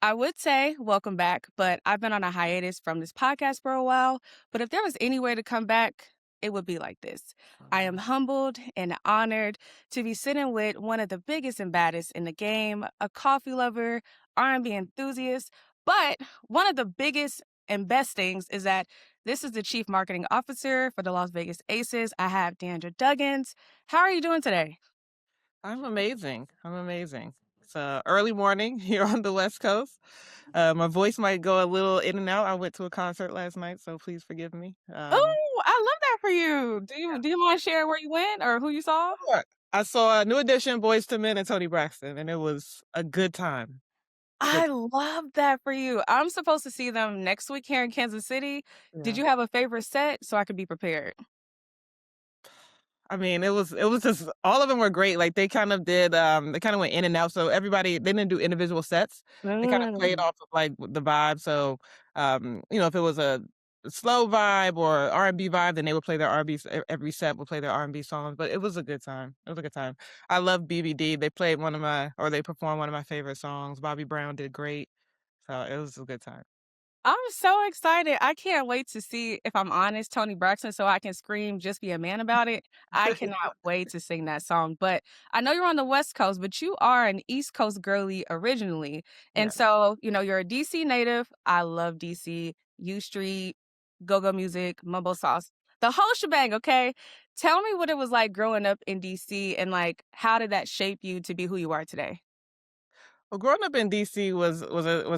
I would say welcome back, but I've been on a hiatus from this podcast for a while. But if there was any way to come back, it would be like this. I am humbled and honored to be sitting with one of the biggest and baddest in the game, a coffee lover, R&B enthusiast. But one of the biggest and best things is that this is the chief marketing officer for the Las Vegas Aces. I have Deandra Duggans. How are you doing today? I'm amazing. I'm amazing. It's early morning here on the West Coast. My voice might go a little in and out. I went to a concert last night, so please forgive me. Oh, I love that for you. Do you mind sharing where you went or who you saw? Sure. I saw a New Edition, Boys to Men, and Tony Braxton, and it was a good time. Good. I love that for you. I'm supposed to see them next week here in Kansas City. Did Yeah. you have a favorite set so I could be prepared? I mean, it was just all of them were great. Like they kind of did, they kind of went in and out. So everybody they didn't do individual sets. They kind of played Mm. off of like the vibe. So, if it was a slow vibe or R&B vibe, then they would play their R&B. Every set would play their R&B songs. But it was a good time. It was a good time. I love BBD. They played they performed one of my favorite songs. Bobby Brown did great. So it was a good time. I'm so excited. I can't wait to see, if I'm honest, Tony Braxton so I can scream "Just Be a Man" about it. I cannot wait to sing that song. But I know you're on the West Coast, but you are an East Coast girly originally. And Yeah. so, you're a DC native. I love DC, U Street, go-go music, mumbo sauce, the whole shebang, okay? Tell me what it was like growing up in DC and like how did that shape you to be who you are today? Well, growing up in DC was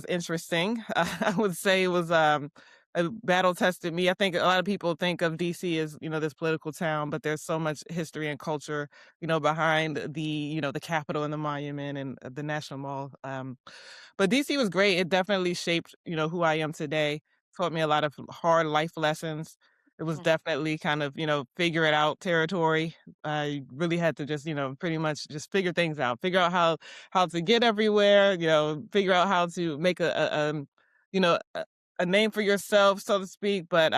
interesting. I would say it was a battle tested me. I think a lot of people think of DC as this political town, but there's so much history and culture behind the Capitol and the Monument and the National Mall. But DC was great. It definitely shaped who I am today. Taught me a lot of hard life lessons. It was Mhm. definitely kind of figure it out territory. I really had to just pretty much just figure things out, figure out how to get everywhere, figure out how to make you know, a, a name for yourself, so to speak. But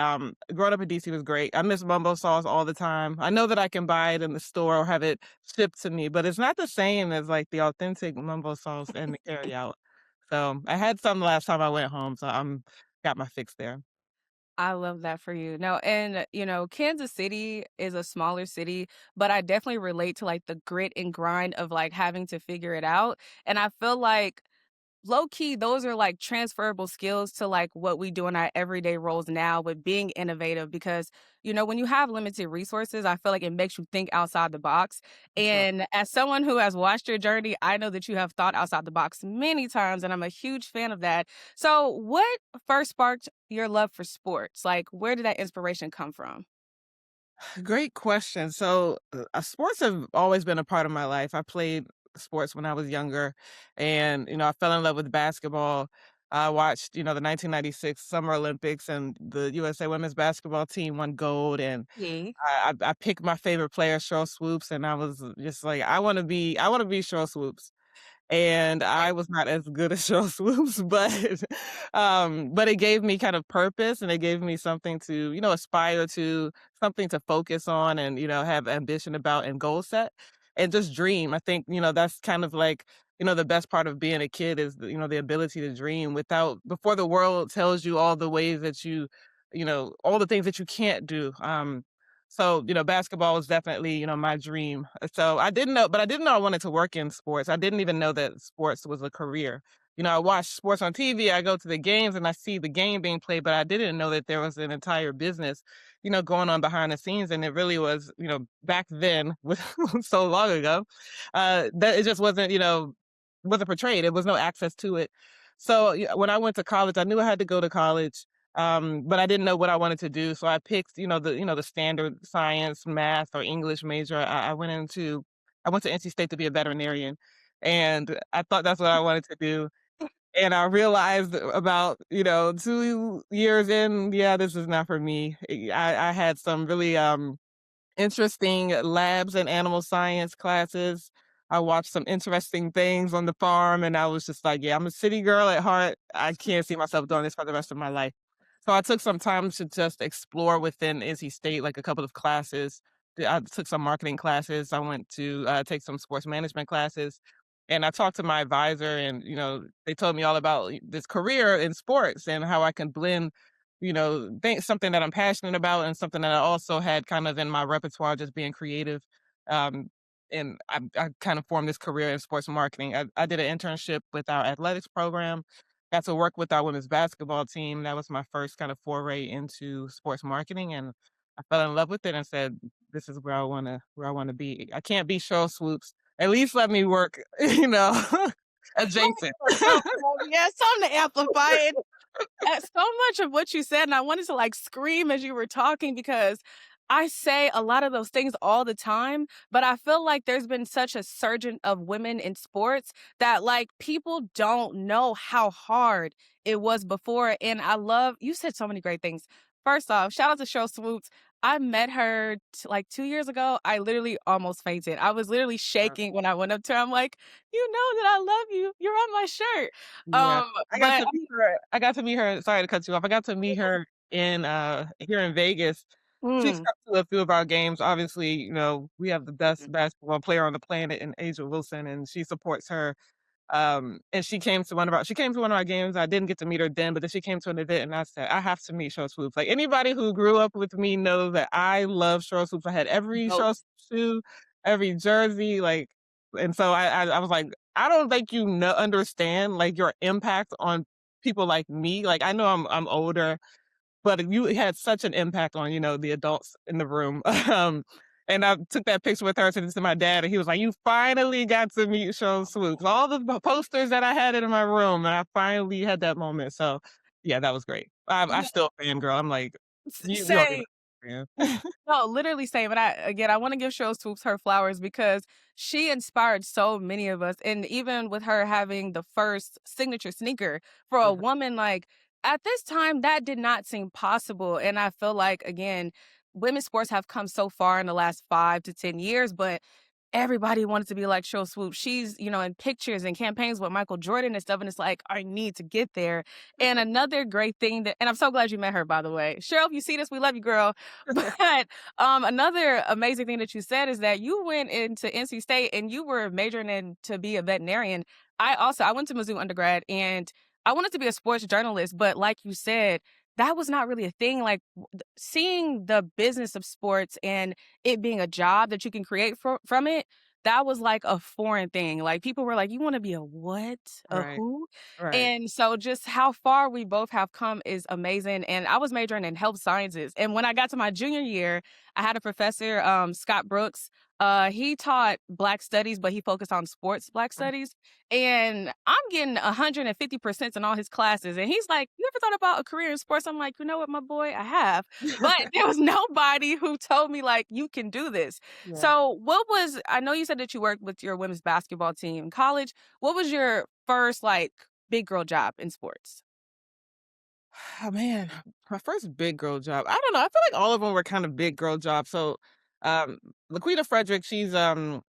growing up in DC was great. I miss mumbo sauce all the time. I know that I can buy it in the store or have it shipped to me, but it's not the same as like the authentic mumbo sauce and the carry out. So I had some last time I went home, so I'm got my fix there. I love that for you. No, and Kansas City is a smaller city, but I definitely relate to like the grit and grind of like having to figure it out. And I feel like low key, those are like transferable skills to like what we do in our everyday roles now with being innovative because, when you have limited resources, I feel like it makes you think outside the box. For sure. And as someone who has watched your journey, I know that you have thought outside the box many times, and I'm a huge fan of that. So, what first sparked your love for sports? Like, where did that inspiration come from? Great question. So, sports have always been a part of my life. I played sports when I was younger, and I fell in love with basketball. I watched, the 1996 Summer Olympics, and the USA women's basketball team won gold. And Yeah. I picked my favorite player, Cheryl Swoops, and I was just like, I want to be Cheryl Swoops. And I was not as good as Cheryl Swoops, but it gave me kind of purpose and it gave me something to, aspire to, something to focus on and, have ambition about and goal set and just dream. I think, that's kind of like, the best part of being a kid is, the ability to dream without before the world tells you all the ways that all the things that you can't do. So, basketball was definitely, my dream. So I didn't know I wanted to work in sports. I didn't even know that sports was a career. I watch sports on TV, I go to the games and I see the game being played, but I didn't know that there was an entire business, going on behind the scenes. And it really was, back then, so long ago, that it just wasn't portrayed. It was no access to it. So when I went to college, I knew I had to go to college. But I didn't know what I wanted to do, so I picked, the standard science, math, or English major. I went to NC State to be a veterinarian, and I thought that's what I wanted to do. And I realized about 2 years in, yeah, this is not for me. I had some really interesting labs and animal science classes. I watched some interesting things on the farm, and I was just like, "Yeah, I'm a city girl at heart. I can't see myself doing this for the rest of my life." So I took some time to just explore within NC State, like a couple of classes. I took some marketing classes. I went to take some sports management classes, And I talked to my advisor and, they told me all about this career in sports and how I can blend, think something that I'm passionate about and something that I also had kind of in my repertoire, just being creative. Um, and I kind of formed this career in sports marketing. I did an internship with our athletics program, got to work with our women's basketball team. That was my first kind of foray into sports marketing, and I fell in love with it and said, "This is where I wanna be. I can't be Sheryl Swoops. At least let me work, adjacent." Oh, yeah, something to amplify it. So much of what you said, and I wanted to like scream as you were talking because I say a lot of those things all the time, but I feel like there's been such a surgence of women in sports that like people don't know how hard it was before. And I love you said so many great things. First off, shout out to Cheryl Swoops. I met her like 2 years ago. I literally almost fainted. I was literally Uh, shaking when I went up to her. I'm like, you know that I love you. You're on my shirt. yeah. But Sorry to cut you off. I got to meet her in, here in Vegas. She's mm. come to a few of our games. Obviously, we have the best basketball player on the planet in Asia Wilson, and she supports her. And she came to one of our games. I didn't get to meet her then, but then she came to an event and I said, I have to meet Sheryl Swoops. Like anybody who grew up with me knows that I love Sheryl Swoops. I had every Sheryl Swoops shoe, every jersey, and so I was like, I don't think you know understand like your impact on people like me. Like I know I'm older, but you had such an impact on, the adults in the room. And I took that picture with her, sent it to my dad, and he was like, "You finally got to meet Cheryl Swoops." All the posters that I had in my room, and I finally had that moment. So, yeah, that was great. I Yeah, still fangirl. I'm like, you don't same. even understand. No, literally same. And I wanna give Cheryl Swoops her flowers because she inspired so many of us, and even with her having the first signature sneaker for a Mhm. woman, like, at this time, that did not seem possible, and I feel like, again, women's sports have come so far in the last 5 to 10 years, but everybody wanted to be like Cheryl Swoops. She's, in pictures and campaigns with Michael Jordan and stuff, and it's like, I need to get there. And another great thing and I'm so glad you met her, by the way. Cheryl, if you see this, we love you, girl. But another amazing thing that you said is that you went into NC State and you were majoring in to be a veterinarian. I went to Mizzou undergrad and I wanted to be a sports journalist, but like you said, that was not really a thing. Like seeing the business of sports and it being a job that you can create from it, that was like a foreign thing. Like people were like, "You want to be a what? A Right, who?" right. And so just how far we both have come is amazing. And I was majoring in health sciences. And when I got to my junior year, I had a professor, Scott Brooks. He taught Black studies, but he focused on sports Black studies. And I'm getting 150% in all his classes. And he's like, "You ever thought about a career in sports?" I'm like, "You know what, my boy, I have." But there was nobody who told me, like, you can do this. Yeah. So, I know you said that you worked with your women's basketball team in college. What was your first, like, big girl job in sports? Oh man, my first big girl job. I don't know. I feel like all of them were kind of big girl jobs. So, um, Laquita Frederick, she's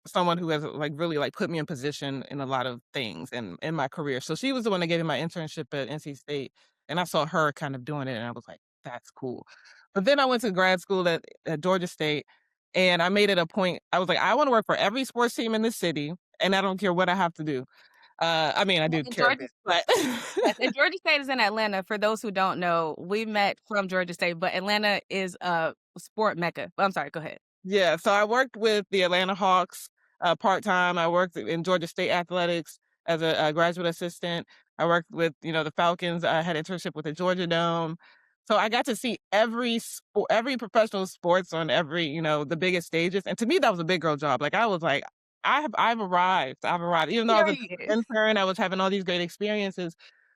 someone who has like really like put me in position in a lot of things in my career. So she was the one that gave me my internship at NC State, and I saw her kind of doing it, and I was like, that's cool. But then I went to grad school at Georgia State, and I made it a point. I was like, I want to work for every sports team in the city, and I don't care what I have to do. I mean, I do And care a Georgia bit, but Yes, and Georgia State is in Atlanta. For those who don't know, we met from Georgia State, but Atlanta is a sport mecca. I'm sorry, go ahead. Yeah, so I worked with the Atlanta Hawks, part-time. I worked in Georgia State athletics as a graduate assistant. I worked with, the Falcons. I had internship with the Georgia Dome. So I got to see every professional sports on every, the biggest stages. And to me, that was a big girl job. Like I was like, I've arrived. I've arrived. Even though I was Period. an intern, I was having all these great experiences.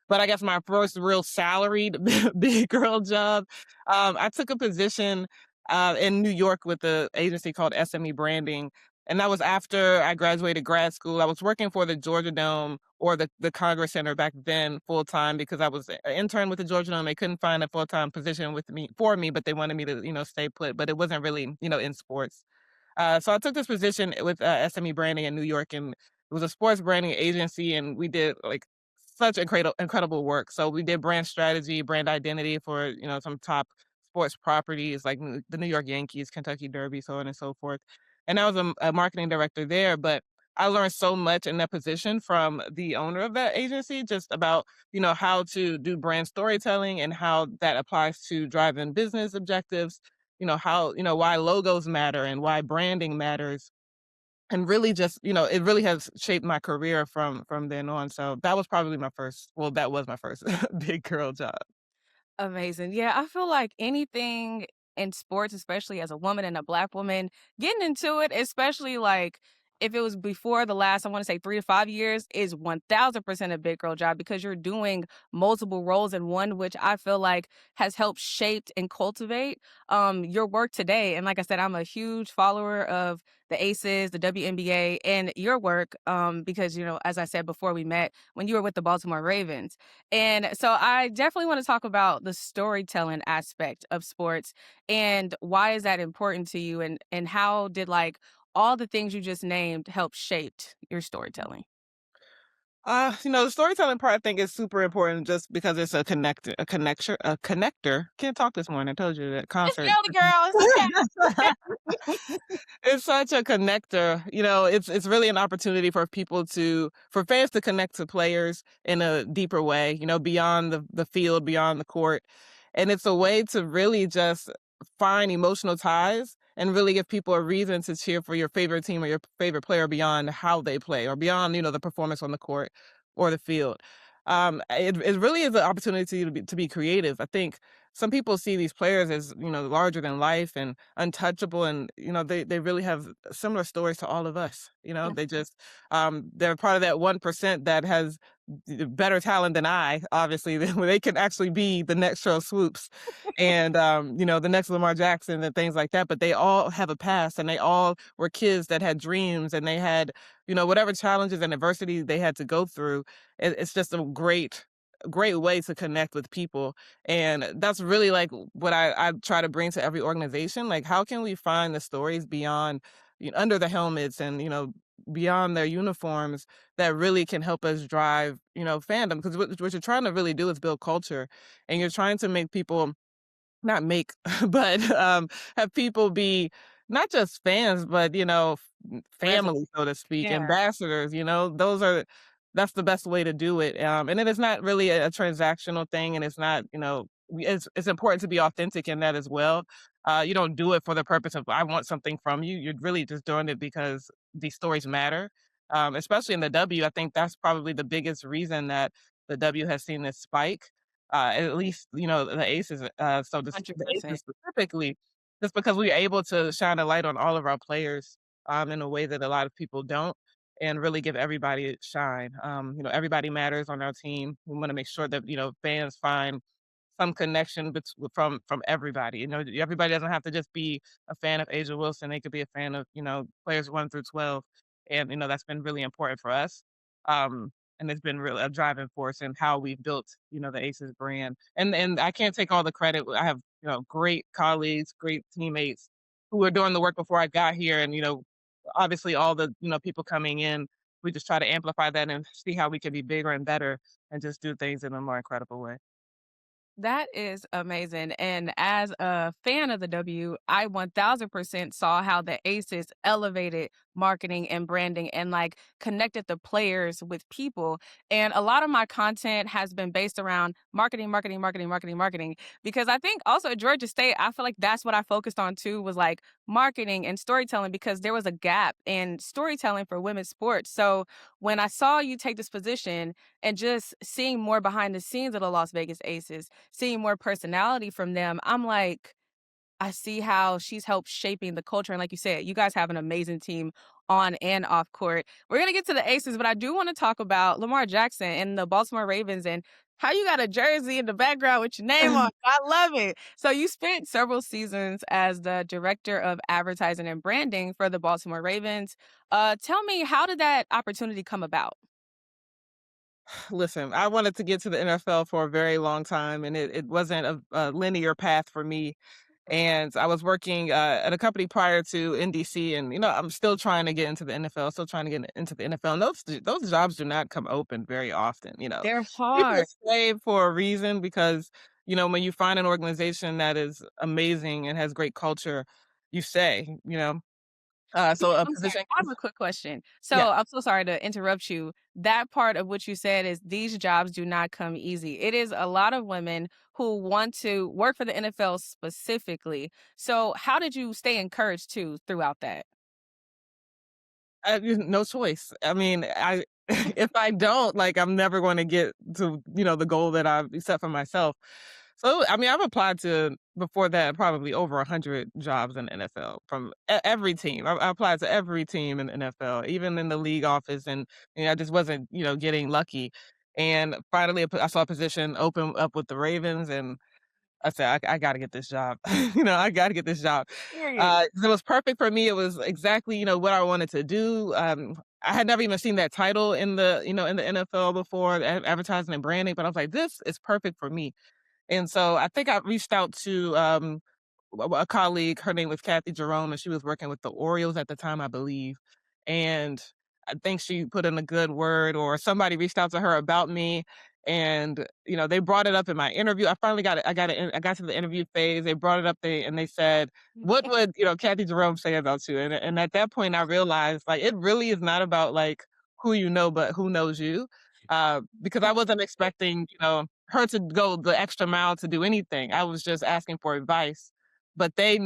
But I guess my first real salaried big girl job, I took a position in New York with the agency called SME Branding. And that was after I graduated grad school. I was working for the Georgia Dome or the Congress Center back then full time because I was an intern with the Georgia Dome. They couldn't find a full time position for me, but they wanted me to, stay put. But it wasn't really, in sports. So I took this position with SME Branding in New York, and it was a sports branding agency, and we did like such incredible work. So we did brand strategy, brand identity for some top sports properties like the New York Yankees, Kentucky Derby, so on and so forth. And I was a marketing director there, but I learned so much in that position from the owner of that agency, just about, how to do brand storytelling and how that applies to driving business objectives, how, why logos matter and why branding matters. And really just, it really has shaped my career from then on. So that was probably that was my first big girl job. Amazing. Yeah, I feel like anything in sports, especially as a woman and a Black woman, getting into it, especially like if it was before the last, I want to say 3 to 5 years, is 1000% a big girl job because you're doing multiple roles in one, which I feel like has helped shape and cultivate your work today. And like I said, I'm a huge follower of the Aces, the WNBA, and your work because, as I said before we met, when you were with the Baltimore Ravens. And so I definitely want to talk about the storytelling aspect of sports and why is that important to you and how did like all the things you just named help shaped your storytelling? The storytelling part I think is super important just because it's a connector. Can't talk this morning. I told you that It's concert. early, girl. It's okay. It's such a connector. It's really an opportunity for fans to connect to players in a deeper way, beyond the field, beyond the court. And it's a way to really just find emotional ties and really give people a reason to cheer for your favorite team or your favorite player beyond how they play or beyond, the performance on the court or the field. It really is an opportunity to be creative. I think some people see these players as, larger than life and untouchable. And, they really have similar stories to all of us. They just, they're part of that 1% that has better talent than I, obviously, where they can actually be the next Cheryl Swoops and, the next Lamar Jackson and things like that. But they all have a past and they all were kids that had dreams and they had, whatever challenges and adversity they had to go through. It's just a great way to connect with people. And that's really like what I try to bring to every organization. Like, how can we find the stories beyond, under the helmets and, beyond their uniforms that really can help us drive, fandom? Because what you're trying to really do is build culture and you're trying to make people not make, but, have people be not just fans, but, Resident. family, so to speak, Yeah. ambassadors, that's the best way to do it, and it is not really a transactional thing, and it's not, it's important to be authentic in that as well. You don't do it for the purpose of, "I want something from you." You're really just doing it because these stories matter, especially in the W. I think that's probably the biggest reason that the W has seen this spike, at least, the Aces, the Aces 100%. specifically, just because we were able to shine a light on all of our players, in a way that a lot of people don't, and really give everybody a shine. Everybody matters on our team. We wanna make sure that, fans find some connection from everybody. Everybody doesn't have to just be a fan of Asia Wilson. They could be a fan of, players 1 through 12. And, that's been really important for us. And it's been really a driving force in how we've built, the Aces brand. And I can't take all the credit. I have, great colleagues, great teammates who were doing the work before I got here. And, obviously all the, people coming in, we just try to amplify that and see how we can be bigger and better and just do things in a more incredible way. That is amazing. And as a fan of the W, I 1000% saw how the Aces elevated marketing and branding and like connected the players with people. And a lot of my content has been based around marketing, marketing, marketing, marketing, marketing. Because I think also at Georgia State, I feel like that's what I focused on too was like marketing and storytelling because there was a gap in storytelling for women's sports. So when I saw you take this position and just seeing more behind the scenes of the Las Vegas Aces, seeing more personality from them, I'm like, I see how she's helped shaping the culture. And like you said, you guys have an amazing team on and off court. We're gonna get to the Aces, but I do want to talk about Lamar Jackson and the Baltimore Ravens and how you got a jersey in the background with your name on. I love it. So you spent several seasons as the director of advertising and branding for the Baltimore Ravens. Tell me, how did that opportunity come about? Listen, I wanted to get to the NFL for a very long time, and it wasn't a linear path for me. And I was working at a company prior to NDC, and I'm still trying to get into the NFL, still trying to get into the NFL. And those jobs do not come open very often. They're People hard. stay for a reason because when you find an organization that is amazing and has great culture, you stay. So a I'm sorry, position. I have a quick question. Yeah. So, I'm so sorry to interrupt you. That part of what you said is these jobs do not come easy. It is a lot of women who want to work for the NFL specifically. So, how did you stay encouraged too throughout that? No choice. I mean, I if I don't, like, I'm never going to get to, the goal that I've set for myself. So, I mean, I've applied to before that probably over 100 jobs in the NFL from every team. I applied to every team in the NFL, even in the league office, and I just wasn't, getting lucky. And finally, I saw a position open up with the Ravens, and I said, I got to get this job. I got to get this job. Period. 'Cause it was perfect for me. It was exactly, what I wanted to do. I had never even seen that title in the NFL before, advertising and branding, but I was like, this is perfect for me. And so I think I reached out to a colleague. Her name was Kathy Jerome, and she was working with the Orioles at the time, I believe. And I think she put in a good word, or somebody reached out to her about me. And they brought it up in my interview. I finally got it. I got to the interview phase. They brought it up. And they said, "What would Kathy Jerome say about you?" And at that point, I realized like it really is not about like who you know, but who knows you. Because I wasn't expecting her to go the extra mile to do anything. I was just asking for advice, but they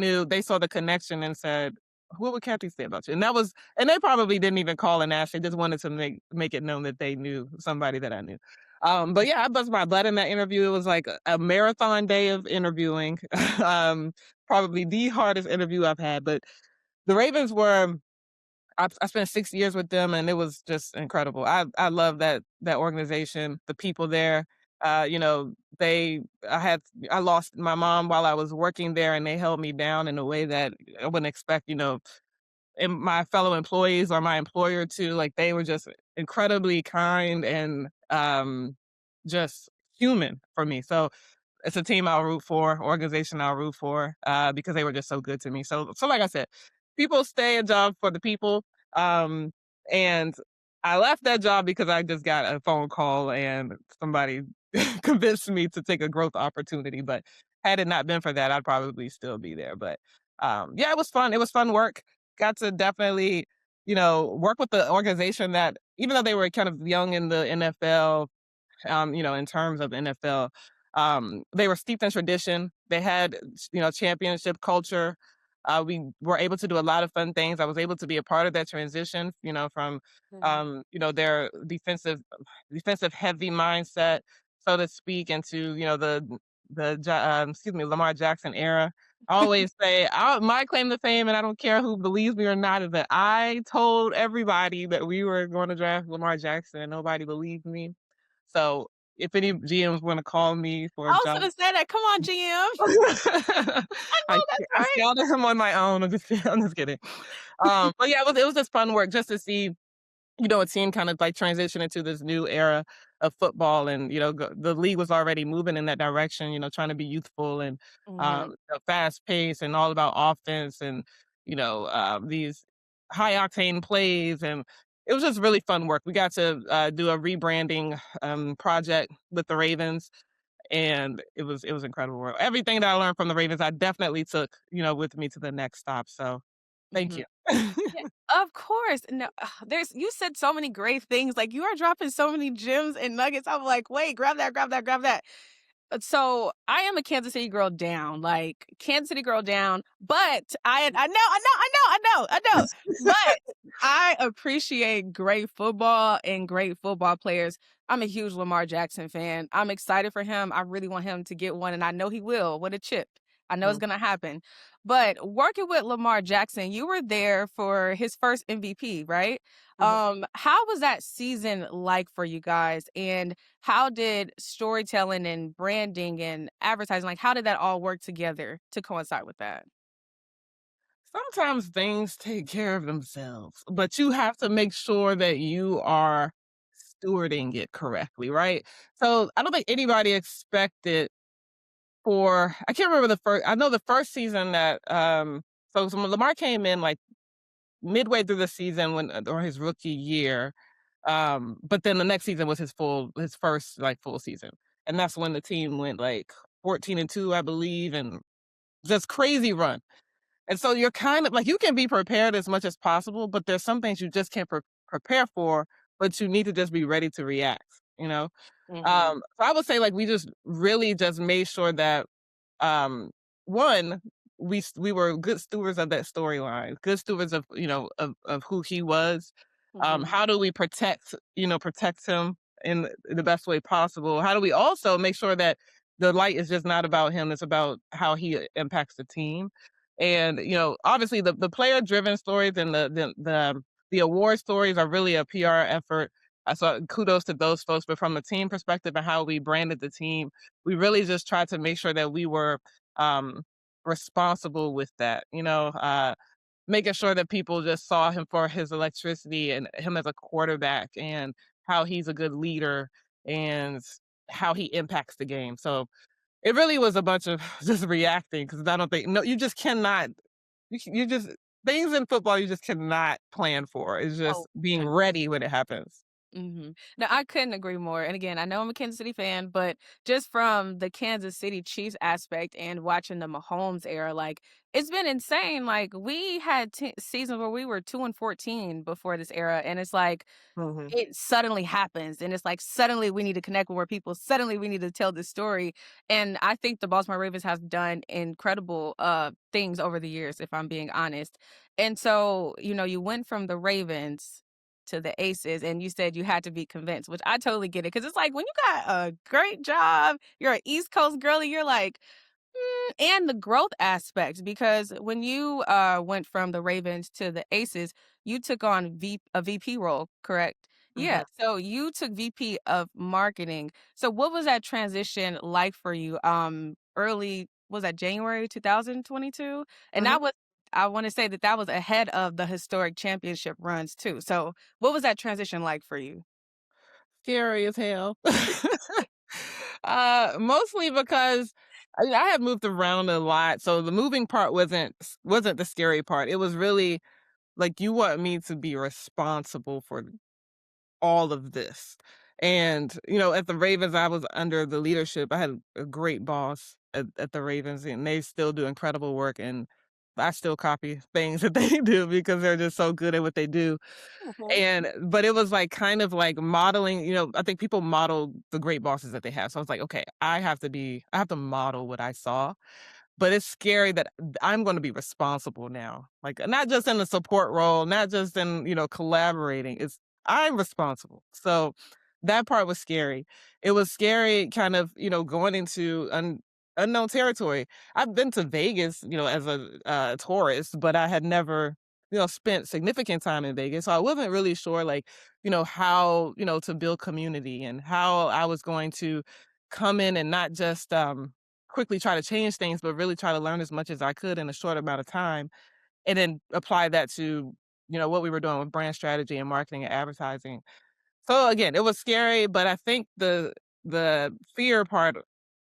saw the connection and said, "What would Kathy say about you?" And they probably didn't even call and ask. They just wanted to make it known that they knew somebody that I knew. But yeah, I bust my butt in that interview. It was like a marathon day of interviewing. um, Probably the hardest interview I've had. But the Ravens were I spent 6 years with them, and it was just incredible. I love that organization, the people there. They I lost my mom while I was working there, and they held me down in a way that I wouldn't expect, and my fellow employees or my employer to. Like, they were just incredibly kind and, just human for me. So it's a team I'll root for, organization I'll root for, because they were just so good to me. So like I said, people stay a job for the people. Um, and I left that job because I just got a phone call and somebody convinced me to take a growth opportunity. But had it not been for that, I'd probably still be there. But yeah, it was fun. It was fun work. Got to definitely, work with the organization that, even though they were kind of young in the NFL, in terms of NFL. They were steeped in tradition. They had, championship culture. We were able to do a lot of fun things. I was able to be a part of that transition, from, Mhm. their defensive heavy mindset, so to speak, into, excuse me, Lamar Jackson era. I always say my claim to fame, and I don't care who believes me or not, is that I told everybody that we were going to draft Lamar Jackson, and nobody believed me. So, if any GMs wanna call me for a I was job, gonna say that. Come on, GM. I I know that's I right. scouted him on my own. I'm just kidding. But yeah, it was just fun work just to see, a team kind of like transition into this new era of football, and the league was already moving in that direction. Trying to be youthful and Mhm, fast paced and all about offense, and these high octane plays, and it was just really fun work. We got to do a rebranding project with the Ravens, and it was incredible work. Everything that I learned from the Ravens, I definitely took with me to the next stop. So thank mhm. you. Yeah, of course. No, there's you said so many great things. Like you are dropping so many gems and nuggets. I'm like, wait, grab that, grab that, grab that. So I am a Kansas City girl down, like Kansas City girl down. But I know. But I appreciate great football and great football players. I'm a huge Lamar Jackson fan. I'm excited for him. I really want him to get one, and I know he will with a chip. I know it's Mm. gonna happen. But working with Lamar Jackson, you were there for his first MVP, right? Mhm. How was that season like for you guys? And how did storytelling and branding and advertising, like how did that all work together to coincide with that? Sometimes things take care of themselves, but you have to make sure that you are stewarding it correctly, right? So I don't think anybody expected for I can't remember the first I know the first season that so when Lamar came in like midway through the season when or his rookie year. But then the next season was his first like full season. And that's when the team went like 14-2, I believe, and just crazy run. And so you're kind of like you can be prepared as much as possible, but there's some things you just can't prepare for, but you need to just be ready to react, you know? Mhm. So I would say like we just really just made sure that um one we were good stewards of that storyline, good stewards of of who he was. Mhm. How do we protect him in the best way possible? How do we also make sure that the light is just not about him, it's about how he impacts the team. And obviously the player driven stories and the award stories are really a PR effort. So kudos to those folks, but from a team perspective and how we branded the team, we really just tried to make sure that we were um, responsible with that. Making sure that people just saw him for his electricity and him as a quarterback and how he's a good leader and how he impacts the game. So it really was a bunch of just reacting because I don't think no, you just cannot. You just things in football you just cannot plan for. It's just Oh, being ready when it happens. mhm. No, I couldn't agree more. And again, I know I'm a Kansas City fan, but just from the Kansas City Chiefs aspect and watching the Mahomes era, like it's been insane. Like we had seasons where we were 2-14 before this era, and it's like Mhm. it suddenly happens, and it's like suddenly we need to connect with more people. Suddenly we need to tell this story, and I think the Baltimore Ravens have done incredible things over the years, if I'm being honest. And so, you went from the Ravens to the Aces, and you said you had to be convinced, which I totally get it because it's like when you got a great job, you're an East Coast girlie, you're like, and the growth aspects, because when you went from the Ravens to the Aces, you took on a VP role, correct? Yeah. Mhm. So you took VP of marketing. So what was that transition like for you? Early was that January 2022? And Mhm. that was, I want to say that that was ahead of the historic championship runs too. So what was that transition like for you? Scary as hell. Mostly because I had moved around a lot, so the moving part wasn't the scary part. It was really like you want me to be responsible for all of this. And, at the Ravens, I was under the leadership. I had a great boss at the Ravens, and they still do incredible work. And I still copy things that they do because they're just so good at what they do. Mhm. But it was like kind of like modeling, I think people model the great bosses that they have. So I was like, okay, I have to model what I saw, but it's scary that I'm gonna be responsible now. Like, not just in the support role, not just in, collaborating. I'm responsible. So that part was scary. It was scary kind of, going into unknown territory. I've been to Vegas, as a tourist, but I had never, spent significant time in Vegas. So I wasn't really sure like, how, to build community and how I was going to come in and not just quickly try to change things, but really try to learn as much as I could in a short amount of time, and then apply that to, what we were doing with brand strategy and marketing and advertising. So again, it was scary, but I think the fear part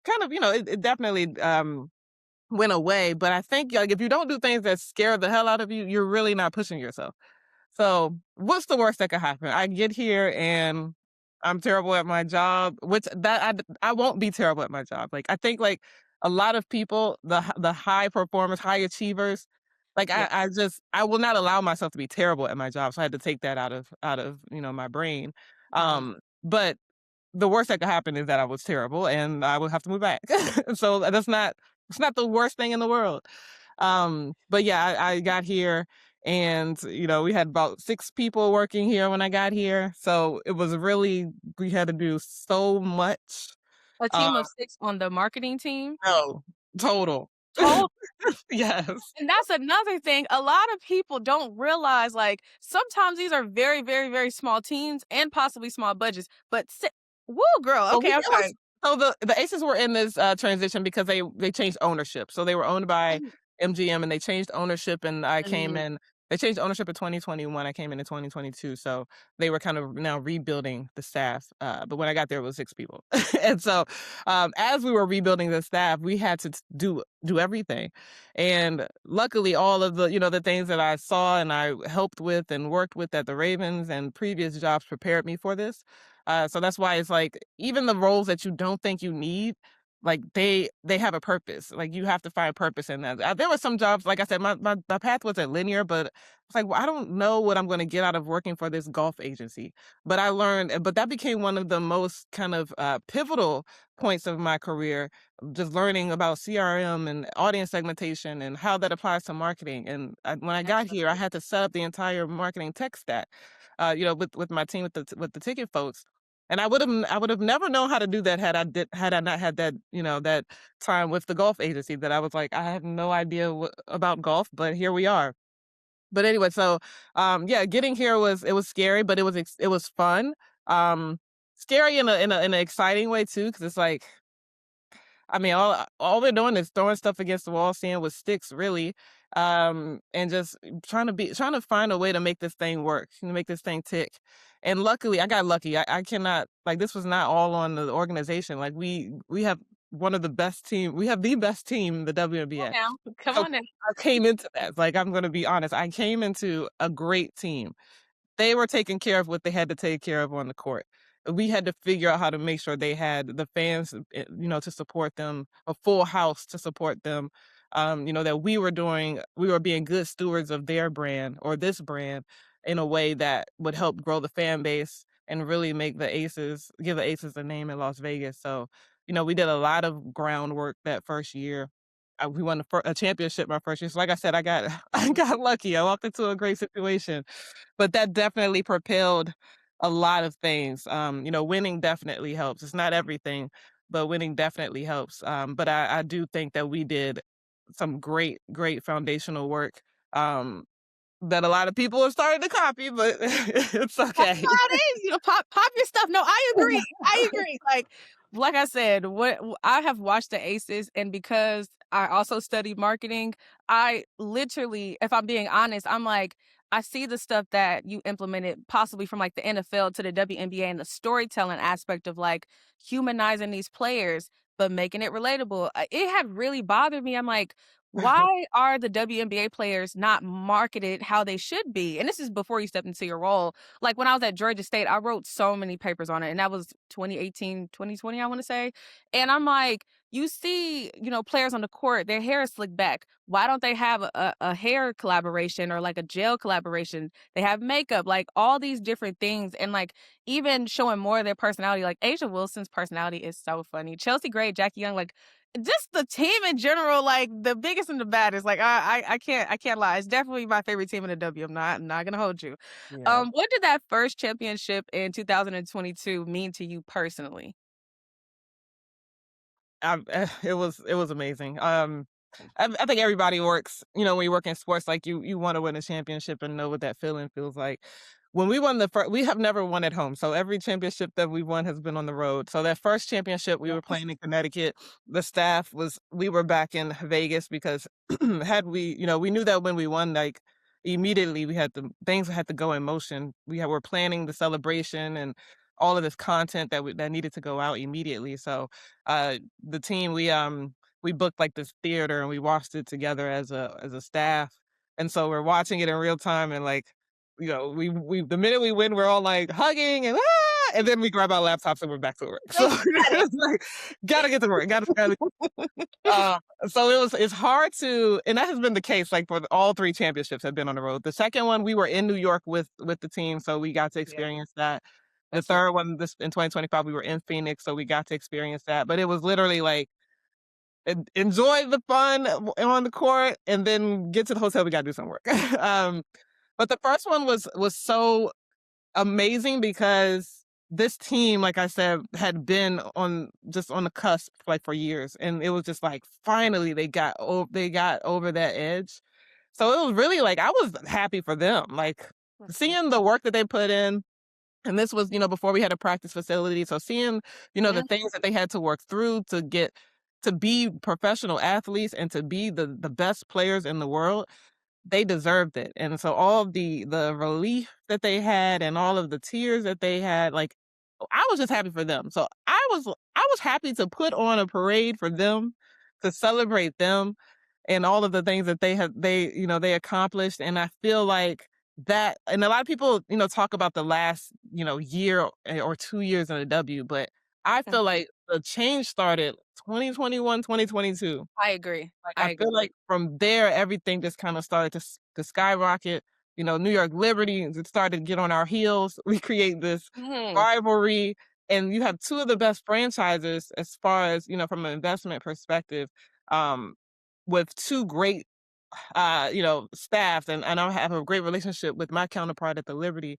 kind of, it definitely went away. But I think like if you don't do things that scare the hell out of you, you're really not pushing yourself. So, what's the worst that could happen? I get here and I'm terrible at my job, which I won't be terrible at my job. Like I think like a lot of people, the high performers, high achievers, like Yeah. I will not allow myself to be terrible at my job. So I had to take that out of my brain. Uh-huh. But the worst that could happen is that I was terrible and I would have to move back. So that's not it's not the worst thing in the world. But yeah, I got here and we had about 6 people working here when I got here. So it was really we had to do so much. A Uh team of 6 on the marketing team? no, total. Total. Yes. And that's another thing, a lot of people don't realize, like, sometimes these are very, very, very small teams and possibly small budgets, but woo, girl, Well, okay, I'm it was sorry. so the Aces were in this, transition because they changed ownership. So they were owned by Mhm, MGM and they changed ownership and I came mhm. in they changed ownership in 2021, I came in 2022, so they were kind of now rebuilding the staff, but when I got there, it was 6 people. And so, as we were rebuilding the staff, we had to do everything. And luckily, all of the things that I saw and I helped with and worked with at the Ravens and previous jobs prepared me for this. So that's why it's like even the roles that you don't think you need, like they have a purpose. Like you have to find purpose in that. There were some jobs, like I said, my path wasn't linear, but it's like, well, I don't know what I'm going to get out of working for this golf agency. But I learned, but that became one of the most kind of pivotal points of my career, just learning about CRM and audience segmentation and how that applies to marketing. And when I got here, I Absolutely. had to set up the entire marketing tech stack, with my team with the ticket folks. And I would have never known how to do that had I not had that, that time with the golf agency that I was like, I have no idea about golf, but here we are. But anyway, so yeah, getting here was scary, but it was fun. Um, Scary in an exciting way too, because it's like, I mean, all we're doing is throwing stuff against the wall, seeing what sticks really, and just trying to find a way to make this thing work, to make this thing tick. And luckily, I got lucky. I cannot, like, this was not all on the organization. Like we have one of the best team. We have the best team in the Come on WNBA. now. Come So on now. I came into that. Like, I'm going to be honest. I came into a great team. They were taking care of what they had to take care of on the court. We had to figure out how to make sure they had the fans, to support them, a full house to support them. That we were being good stewards of their brand or this brand in a way that would help grow the fan base and really give the Aces a name in Las Vegas. So, we did a lot of groundwork that first year. We won a championship my first year. So, like I said, I got I got lucky. I walked into a great situation, but that definitely propelled a lot of things. Winning definitely helps. It's not everything, but winning definitely helps. But I do think that we did some great, great foundational work, that a lot of people are starting to copy, but it's That's okay. how it is, pop your stuff. No, I agree, like I said, I have watched the Aces, and because I also study marketing, I literally, if I'm being honest, I'm like, I see the stuff that you implemented possibly from, like, the NFL to the WNBA and the storytelling aspect of, like, humanizing these players, but making it relatable. It had really bothered me. I'm like, why are the WNBA players not marketed how they should be? And this is before you stepped into your role. Like, when I was at Georgia State, I wrote so many papers on it, and that was 2018, 2020, I wanna say, and I'm like, you see, players on the court, their hair is slicked back. Why don't they have a hair collaboration or, like, a gel collaboration? They have makeup, like, all these different things, and, like, even showing more of their personality, like, Asia Wilson's personality is so funny. Chelsea Gray, Jackie Young, like, just the team in general, like, the biggest and the baddest, like, I can't lie. It's definitely my favorite team in the W. I'm not gonna hold you. Yeah. What did that first championship in 2022 mean to you personally? It was amazing. I think everybody works, when you work in sports, like you want to win a championship and know what that feeling feels like. When we won the first, we have never won at home. So every championship that we won has been on the road. So that first championship, we were playing in Connecticut. We were back in Vegas because we knew that when we won, like immediately things had to go in motion. Were planning the celebration and all of this content that needed to go out immediately. So the team we booked like this theater and we watched it together as a staff. And so we're watching it in real time and like, we the minute we win, we're all like hugging and then we grab our laptops and we're back to work. So So funny. it's like, gotta get to work. Gotta uh, so it's hard to, and that has been the case, like, for all 3 championships have been on the road. The second one, we were in New York with the team, so we got to Yeah, experience that. The that's right. third one, this in 2025, we were in Phoenix, so we got to experience that, but it was literally like, enjoy the fun on the court and then get to the hotel, we gotta do some work. Um, but the first one was so amazing because this team, like I said, had been on the cusp, like, for years, and it was just like finally they got over that edge. So it was really like I was happy for them, like That's so seeing the work that they put in. And this was, before we had a practice facility. So seeing, the mhm, things that they had to work through to be professional athletes and to be the best players in the world, they deserved it. And so all of the relief that they had and all of the tears that they had, like, I was just happy for them. So I was happy to put on a parade for them, to celebrate them and all of the things that they accomplished. And I feel like that, and a lot of people, talk about the last, year or 2 years in the W, but I Mm, feel like the change started 2021, 2022. I agree. Like, I I feel agree. like from there, everything just kinda started to skyrocket. You know, New York Liberty started to get on our heels. We create this Mhm. rivalry, and you have 2 of the best franchises as far as, you know, from an investment perspective, um, with 2 great, you know, staffs, and I have a great relationship with my counterpart at the Liberty,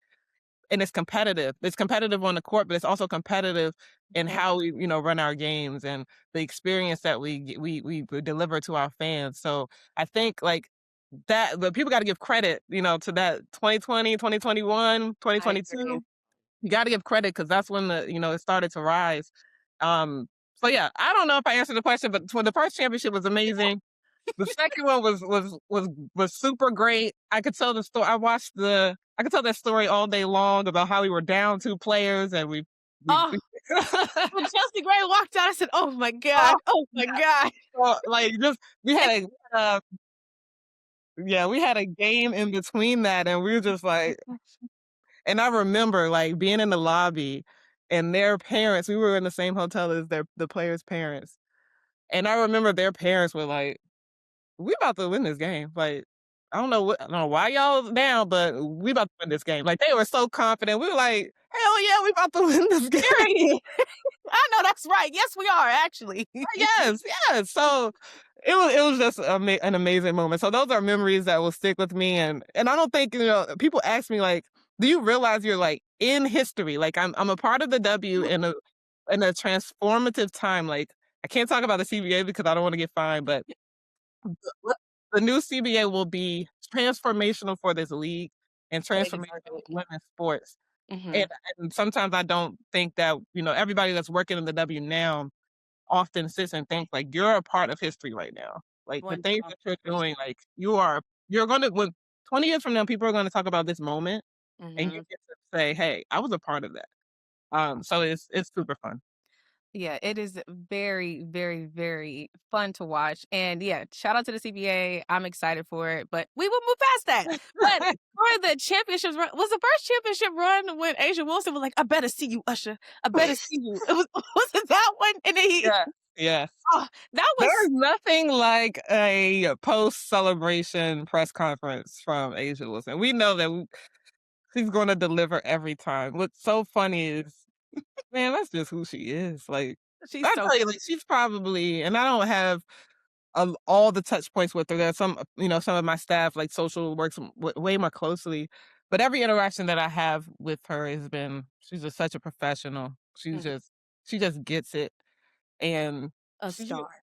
and it's competitive. It's competitive on the court, but it's also competitive in Mhm. how we, you know, run our games and the experience that we deliver to our fans. So I think like that, but people got to give credit, you know, to that 2020, 2021, I agree. 2022. You got to give credit because that's when the, you know, it started to rise. Um, so yeah, I don't know if I answered the question, but when the first championship was amazing. The second one was super great. I could tell the story. I could tell that story all day long about how we were down 2 players and Oh, we when Chelsea Gray walked out, I said, "Oh my Oh, god. Oh my yeah. god." Well, like, just we had a yeah, we had a game in between that, and we were just like and I remember, like, being in the lobby and their parents we were in the same hotel as the players' parents, and I remember their parents were like, "We about to win this game." Like, I don't know why y'all down, but we about to win this game. Like, they were so confident. We were like, "Hell yeah, we about to win this game." Period. I know that's right. Yes, we are actually. Yes, yes. So it was just an amazing moment. So those are memories that will stick with me, and I don't think, you know, people ask me like, "Do you realize you're like in history?" Like I'm a part of the W in a transformative time. Like I can't talk about the CBA because I don't want to get fined, but the the new CBA will be transformational for this league and transformational for Exactly. women's sports. And, Mhm. and sometimes I don't think that, you know, everybody that's working in the W now often sits and thinks like you're a part of history right now. Like the things that you're 1000%. doing, like you're gonna when 20 years from now, people are gonna talk about this moment and you Mhm. get to say, hey, I was a part of that. So it's super fun. Yeah, it is very, very, very fun to watch. And yeah, shout out to the CBA. I'm excited for it, but we will move past that. But for the championships run, was the first championship run when Asia Wilson was like, I better see you, Usher. I better see you. It was was it that one? And then he Yeah. Yes. oh, that There's was nothing like a post-celebration press conference from Asia Wilson. We know that she's gonna deliver every time. What's so funny is, man, that's just who she is. Like, she's I so tell you, like, she's probably and I don't have all the touch points with her. There's some, you know, some of my staff, like social, works way more closely. But every interaction that I have with her has been, she's just such a professional. mhm, She just gets it. And a she's just, star.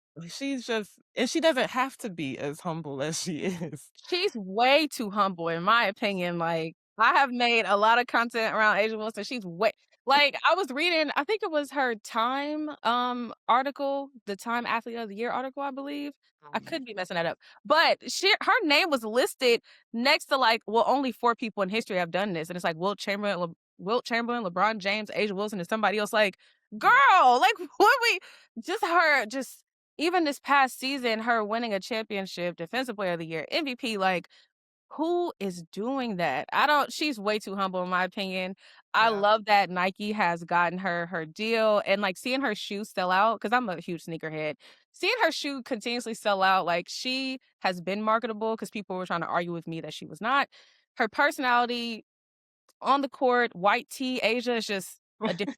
and she doesn't have to be as humble as she is. She's way too humble in my opinion, like, I have made a lot of content around Asia Wilson, she's way like, I was reading, I think it was her Time, article, the Time Athlete of the Year article, I believe. I could be messing that up, but her name was listed next to, like, well, only 4 people in history have done this, and it's like Wilt Chamberlain, LeBron James, Asia Wilson, and somebody else, like, "Girl, like, what we" just her just even this past season, her winning a championship, defensive player of the year, MVP, like, who is doing that? I don't she's way too humble in my opinion. I Yeah. love that Nike has gotten her deal and, like, seeing her shoes sell out because 'cause I'm a huge sneakerhead. Seeing her shoe continuously sell out, like, she has been marketable because people were trying to argue with me that she was not. Her personality on the court, white tee, Asia is just a different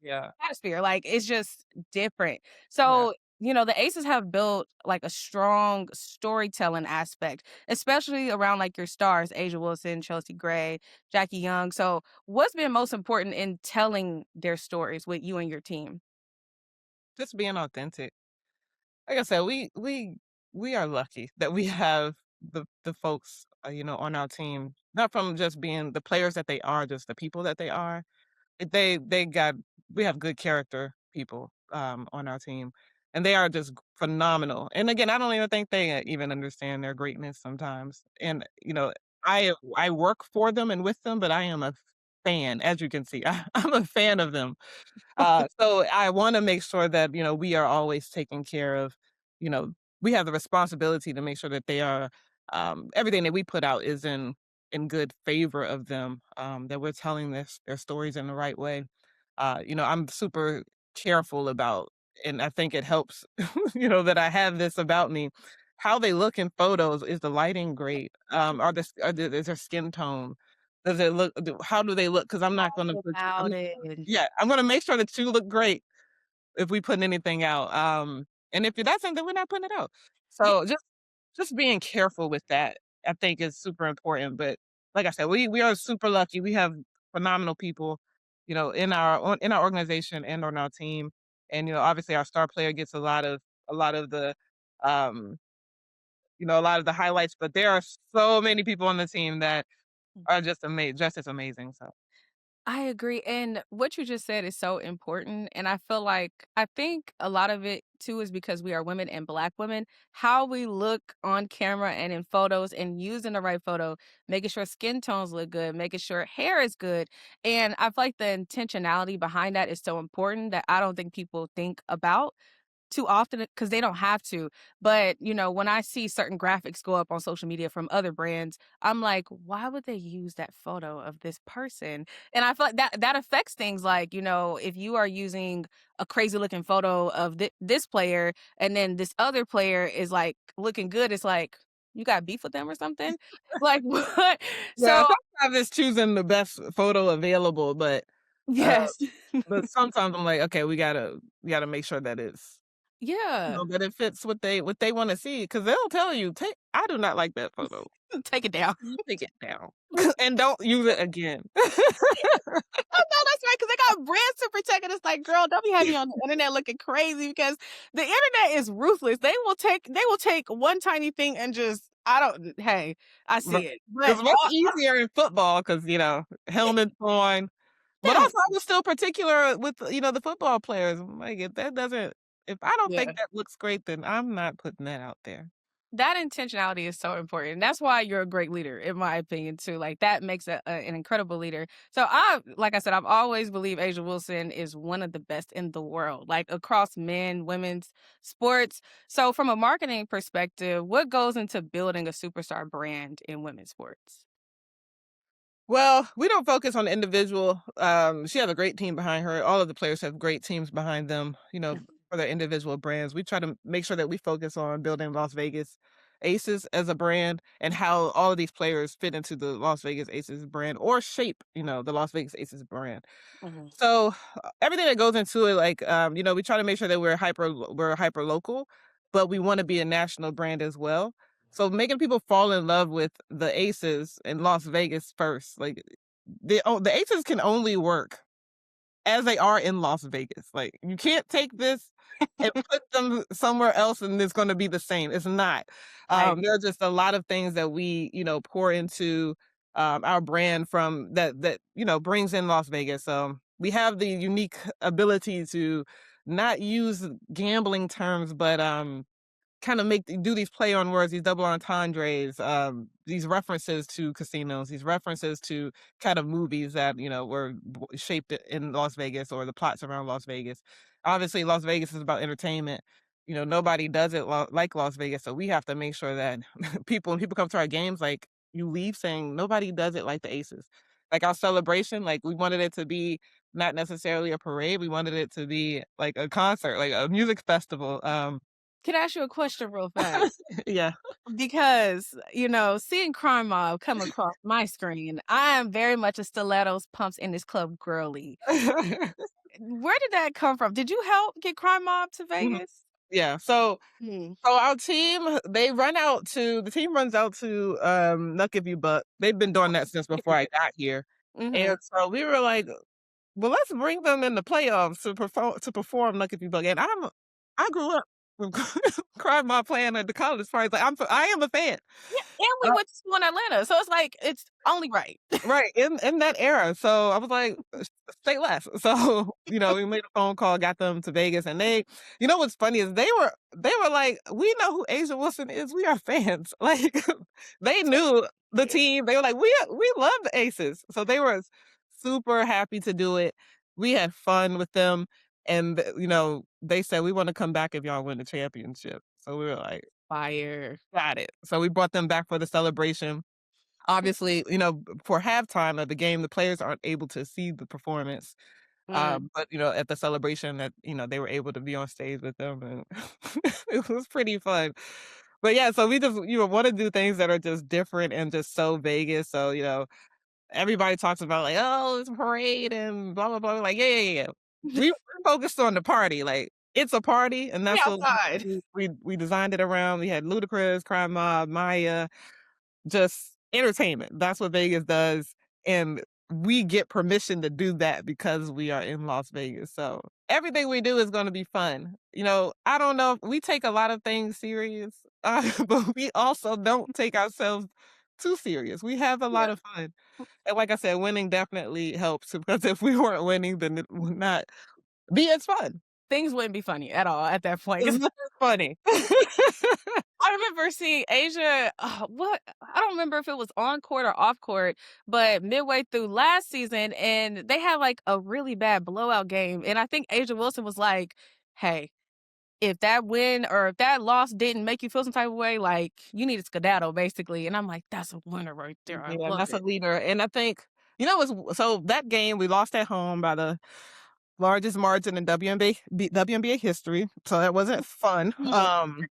Yeah. stratosphere, like, it's just different. Yeah. So, you know, the Aces have built, like, a strong storytelling aspect, especially around, like, your stars, Asia Wilson, Chelsea Gray, Jackie Young. So, what's been most important in telling their stories with you and your team? Just being authentic. Like I said, we are lucky that we have the folks, you know, on our team, not from just being the players that they are, just the people that they are. They got we have good character people on our team, and they are just phenomenal. And again, I don't even think they even understand their greatness sometimes. And you know, I work for them and with them, but I am a fan, as you can see. I'm a fan of them. So I wanna make sure that, you know, we are always taking care of, you know, we have the responsibility to make sure that they are, everything that we put out is in good favor of them, that we're telling their stories in the right way. I'm super careful about, and I think it helps, that I have this about me. How they look in photos, is the lighting great? Is their skin tone? Does it look? How do they look? Because I'm not going to All put. about it. Yeah, I'm going to make sure that you look great if we put anything out. And if it doesn't, then we're not putting it out. Yeah. So just being careful with that, I think is super important. But like I said, we are super lucky. We have phenomenal people, in our organization and on our team. And obviously our star player gets a lot of the um, a lot of the highlights, but there are so many people on the team that are just amazing, just as amazing. So I agree, and what you just said is so important, and I think a lot of it too is because we are women and Black women, how we look on camera and in photos and using the right photo, making sure skin tones look good, making sure hair is good, and I feel like the intentionality behind that is so important that I don't think people think about too often because they don't have to. But, when I see certain graphics go up on social media from other brands, I'm like, why would they use that photo of this person? And I feel like that affects things like, if you are using a crazy looking photo of this player and then this other player is like looking good, it's like, you got beef with them or something? Like, what? yeah, So, sometimes it's choosing the best photo available, uh, yes. but sometimes I'm like, okay, we gotta make sure that Yeah. that it fits what they want to see, because they'll tell you, take I do not like that photo. Take it down. You take it down and don't use it again. Oh, no, that's right, because they got brands to protect, and it's like, "Girl, don't be having me on the internet looking crazy," because the internet is ruthless. They will take one tiny thing and just I don't hey, I Right. see it. But, It's much easier in football because yeah, helmets on, but yeah, also I was still particular with, the football players. I'm like, if I don't yeah. think that looks great, then I'm not putting that out there. That intentionality is so important. That's why you're a great leader, in my opinion, too. Like that makes an incredible leader. So like I said, I've always believed Asia Wilson is one of the best in the world, like across men, women's sports. So from a marketing perspective, what goes into building a superstar brand in women's sports? Well, we don't focus on the individual. She has a great team behind her. All of the players have great teams behind them, for their individual brands. We try to make sure that we focus on building Las Vegas Aces as a brand and how all of these players fit into the Las Vegas Aces brand or shape, the Las Vegas Aces brand. Mhm. So, everything that goes into it, like, we try to make sure that we're hyper local, but we wanna be a national brand as well. So, making people fall in love with the Aces in Las Vegas first, like, the Aces can only work as they are in Las Vegas. Like, you can't take this and put them somewhere else and it's gonna be the same. It's not. Right. There are just a lot of things that we, pour into, our brand from that brings in Las Vegas. We have the unique ability to not use gambling terms, but, kind of do these play on words, these double entendres, these references to casinos, these references to kind of movies that were shaped in Las Vegas or the plots around Las Vegas. Obviously, Las Vegas is about entertainment. Nobody does it like Las Vegas, so we have to make sure that when people come to our games, like you leave saying nobody does it like the Aces. Like our celebration, like we wanted it to be not necessarily a parade, we wanted it to be like a concert, like a music festival. Can I ask you a question real fast? Yeah. Because, seeing Crime Mob come across my screen, I am very much a stilettos, pumps in this club girly. Where did that come from? Did you help get Crime Mob to Mhm. Vegas? Yeah, so Mm. our team, the team runs out to, Nuck If You Buck. They've been doing that since before I got here, and Mhm. so we were like, "Well, let's bring them in the playoffs to perform Lucky If You Buck," and I grew up with Crime Mob playing at the college parties, like, I am a fan. Yeah, and we went to school in Atlanta, so it's like, it's only right. Right, in that era, so I was like, "Say less." So, we made a phone call, got them to Vegas, and what's funny is they were like, "We know who Asia Wilson is, we are fans." Like, they knew the team, they were like, "We love the Aces." So they were super happy to do it. We had fun with them, and, they said, "We wanna come back if y'all win the championship." So we were like, Fire. "Got it." So we brought them back for the celebration. Obviously, for halftime of the game, the players aren't able to see the performance. Mm. But, at the celebration that, they were able to be on stage with them, and it was pretty fun. But yeah, so we just, wanna do things that are just different and just so Vegas. So, everybody talks about like, "Oh, it's a parade and blah, blah, blah." We're like, "Yeah, yeah, yeah." We're focused on the party, like, it's a party, and We that's what outside. we designed it around. We had Ludacris, Crime Mob, Maya, just entertainment. That's what Vegas does, and we get permission to do that because we are in Las Vegas. So everything we do is gonna be fun. I don't know if we take a lot of things serious, but we also don't take ourselves too serious. We have a Yeah. lot of fun. And like I said, winning definitely helps because if we weren't winning, then it would not be as fun. Things wouldn't be funny at all at that point. It's 'Cause not funny. I remember seeing Asia, what I don't remember if it was on court or off court, but midway through last season, and they had like a really bad blowout game. And I think Asia Wilson was like, "Hey, if that win or if that loss didn't make you feel some type of way, like you need to skedaddle, basically." And I'm like, "That's a winner right there. I Yeah, love that's a it." leader, and I think so that game, we lost at home by the largest margin in WNBA history, so that wasn't fun. Mhm.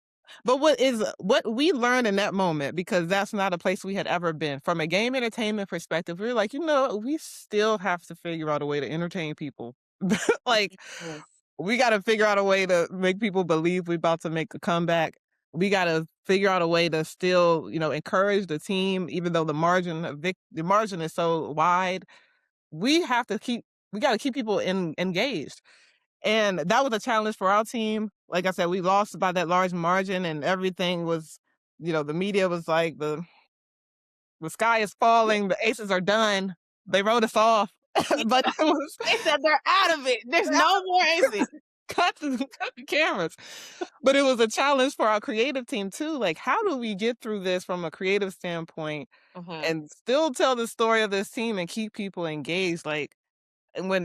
But what we learned in that moment, because that's not a place we had ever been, from a game entertainment perspective, we were like, we still have to figure out a way to entertain people. Like, Yes. we gotta figure out a way to make people believe we're about to make a comeback. We gotta figure out a way to still, encourage the team, even though the margin is so wide. We have to keep we gotta keep people engaged. And that was a challenge for our team. Like I said, we lost by that large margin, and everything was, the media was like, the sky is falling, the Aces are done. They wrote us off. Yeah, But it was they said they're out of it. There's no more aces. cut the cameras. But it was a challenge for our creative team too. Like, how do we get through this from a creative standpoint Mhm. and still tell the story of this team and keep people engaged? Like, and when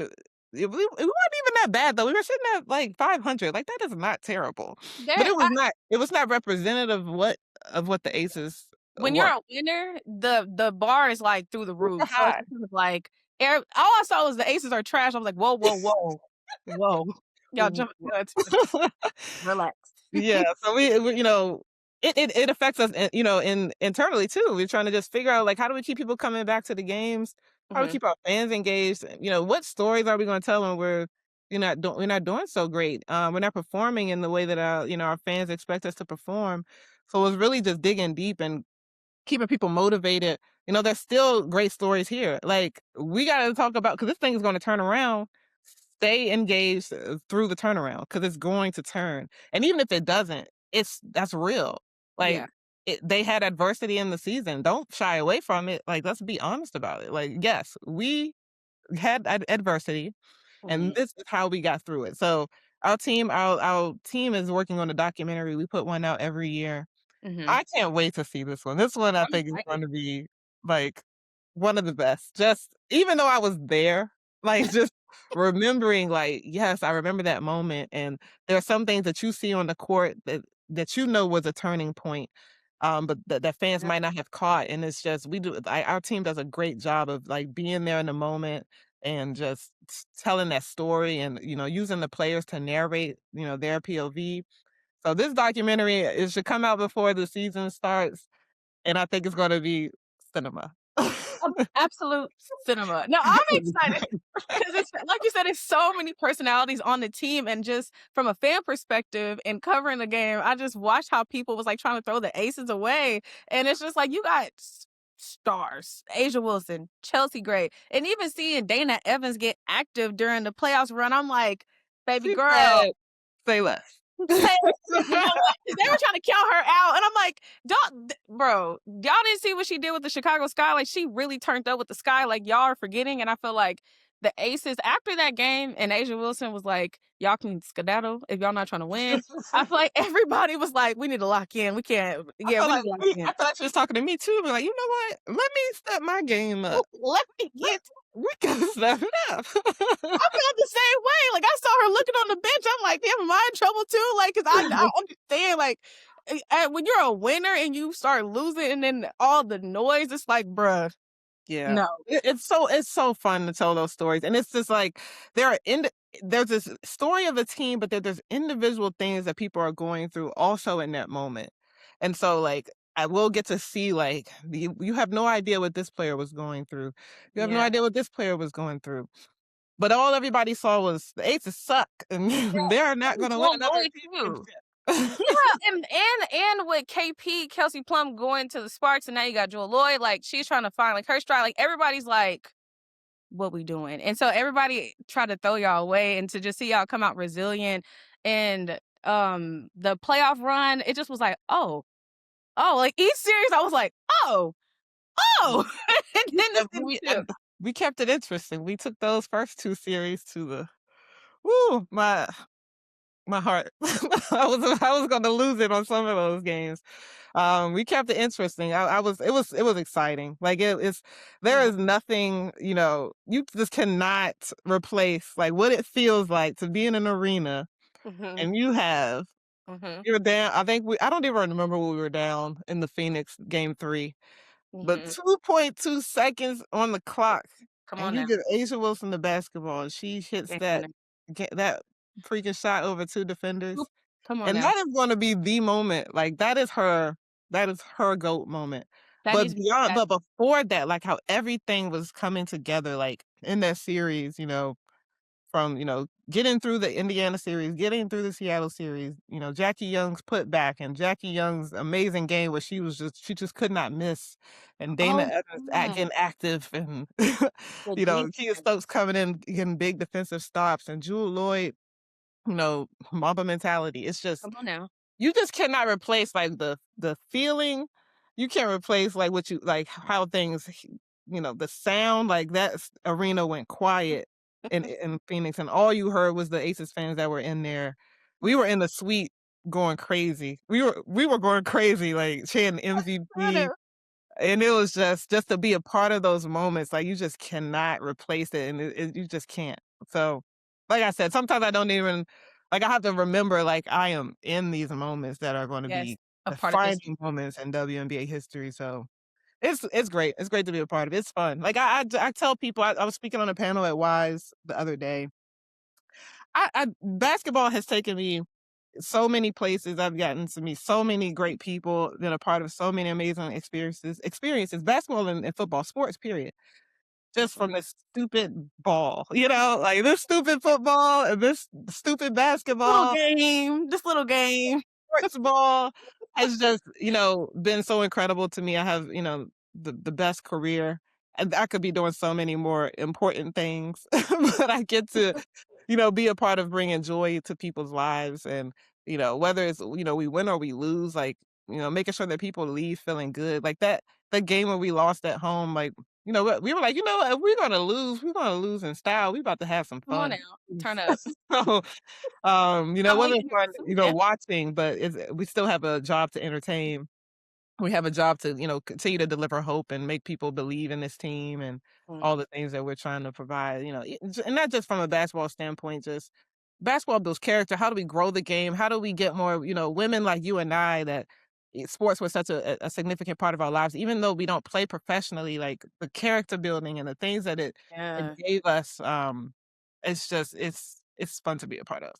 we wasn't even that bad though. We were sitting at like 500. Like, that is not terrible. But There, it was not representative of what the Aces when you're were. a winner, the bar is, like, through the roof. We're So it's high. just kind of like all I saw was the Aces are trash. I was like, "Whoa, whoa, whoa. Whoa. Y'all jumping too much. Relax." Yeah, so it affects us, internally too. We're trying to just figure out, like, how do we keep people coming back to the games? How do we Mhm. keep our fans engaged? And, what stories are we gonna tell them where we're not doing so great? We're not performing in the way that our fans expect us to perform. So it's really just digging deep and keeping people motivated. There's still great stories here. Like, we gotta talk about, because this thing is gonna turn around. Stay engaged through the turnaround, because it's going to turn. And even if it doesn't, that's real. Yeah. Like, they had adversity in the season. Don't shy away from it. Like, let's be honest about it. Like, yes, we had adversity, and Mhm. this is how we got through it. So our team is working on a documentary. We put one out every year. Mhm. I can't wait to see this one. This one I I'm think is excited. gonna be, like, one of the best. Just even though I was there, like, just remembering, like, yes, I remember that moment, and there are some things that you see on the court that was a turning point, but that fans Yeah. might not have caught, and it's just our team does a great job of, like, being there in the moment and just telling that story, and, using the players to narrate, their POV. So this documentary, it should come out before the season starts, and I think it's gonna be cinema. Absolute cinema. No, I'm excited. 'Cause it's like you said, it's so many personalities on the team, and just from a fan perspective and covering the game, I just watched how people was, like, trying to throw the aces away, and it's just like, you got stars, Asia Wilson, Chelsea Gray, and even seeing Dana Evans get active during the playoffs run, I'm like, "Baby She girl, said, "Say less." say." You know what? 'Cause they were trying to count her out, and I'm like, "Don't bro, y'all didn't see what she did with the Chicago Sky? Like, she really turned up with the Sky, like, y'all are forgetting." And I feel like the Aces, after that game, and Asia Wilson was like, "Y'all can skedaddle if y'all not trying to win." I feel like everybody was like, "We need to lock in. We can't yeah, we need to lock I in. feel like she was talking to me too, but, like, "You know what? Let me step my game up. Let me Let get." we can step it up." I felt the same way. Like, I saw her looking on the bench. I'm like, "Damn, am I in trouble too?" Like, 'cause I understand, like, when you're a winner and you start losing and then all the noise, it's like, "Bruh, Yeah. No. It's so fun to tell those stories, and it's just like there are ind there's this story of a team, but there's individual things that people are going through also in that moment, and so, like, I will get to see, like, you have no idea what this player was going through. You have no Yeah. idea what this player was going through, but all everybody saw was the Aces suck, and they're not And gonna win Joel another Lloyd too. championship. Yeah, and with KP, Kelsey Plum going to the Sparks, and now you got Joel Lloyd, like, she's trying to find, like, her stride, like, everybody's like, "What we doing?" And so everybody tried to throw y'all away, and to just see y'all come out resilient and, the playoff run, it just was like, "Oh, oh," like, each series, I was like, "Oh, oh," and then the And season we 2. and we kept it interesting. We took those first 2 series to the woo, my heart. I was gonna lose it on some of those games. We kept it interesting. It was exciting. Like it's there Yeah. is nothing, you just cannot replace like what it feels like to be in an arena Mhm, and mhm, you're down. I don't even remember when we were down in the Phoenix game 3, but mhm. 2.2 seconds on the clock, Come and on you now. give Asia Wilson the basketball, and she hits Come on that now. that freaking shot over 2 Oop, defenders. come on And now. that is gonna be the moment, like, that is her GOAT moment. That But needs to be beyond that but before that, like, how everything was coming together, like, in that series, from, getting through the Indiana series, getting through the Seattle series, Jackie Young's putback and Jackie Young's amazing game where she just could not miss, and Dana oh, Evans yeah, getting active and, the defense. Kia Stokes coming in, getting big defensive stops, and Jewel Lloyd, Mamba mentality. It's just Come on now. you just cannot replace, like, the feeling. You can't replace, like, what you like, how things the sound, like, arena went quiet in Phoenix, and all you heard was the Aces fans that were in there. We were in the suite going crazy. We were going crazy, like, chanting I MVP, know. and it was just to be a part of those moments, like, you just cannot replace it, and you just can't. So, like I said, sometimes I don't even like, I have to remember, like, I am in these moments that are gonna Yes, be a part of history. defining moments in WNBA history, so it's great. It's great to be a part of it. It's fun. Like, I tell people I was speaking on a panel at Wise the other day. I basketball has taken me so many places. I've gotten to meet so many great people, been a part of so many amazing experiences, basketball and football, sports, period. Just Mhm. from this stupid ball, like this stupid football and this stupid Little basketball. game, this little game. Sports ball has just, been so incredible to me. I have, the best career, and I could be doing so many more important things, but I get to, be a part of bringing joy to people's lives, and whether it's we win or we lose, like making sure that people leave feeling good, like that the game where we lost at home, like we were like, if we're gonna lose in style. We about to have some Come on fun. now, turn up. So I'm whether waiting it's to hear fun, this one, yeah. watching, but we still have a job to entertain. We have a job to, continue to deliver hope and make people believe in this team and Mm, all the things that we're trying to provide, and not just from a basketball standpoint, just basketball builds character. How do we grow the game? How do we get more, women like you and I that sports was such a significant part of our lives, even though we don't play professionally, like the character building and the things that it yeah. gave us, it's fun to be a part of.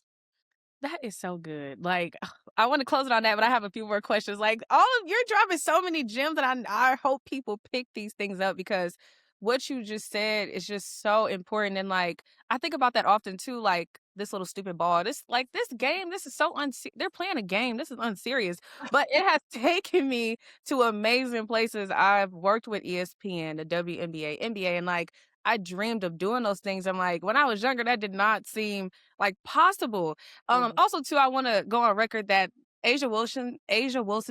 That is so good. Like, I wanna close it on that, but I have a few more questions. Like, all of you're dropping so many gems, and I hope people pick these things up because what you just said is just so important, and, like, I think about that often too, like, this little stupid ball. This game, this is so they're playing a game, this is unserious, but it has taken me to amazing places. I've worked with ESPN, the WNBA, NBA, and, like, I dreamed of doing those things. I'm like, when I was younger, that did not seem, like, possible. Mhm. Also too, I wanna go on record that Asia Wilson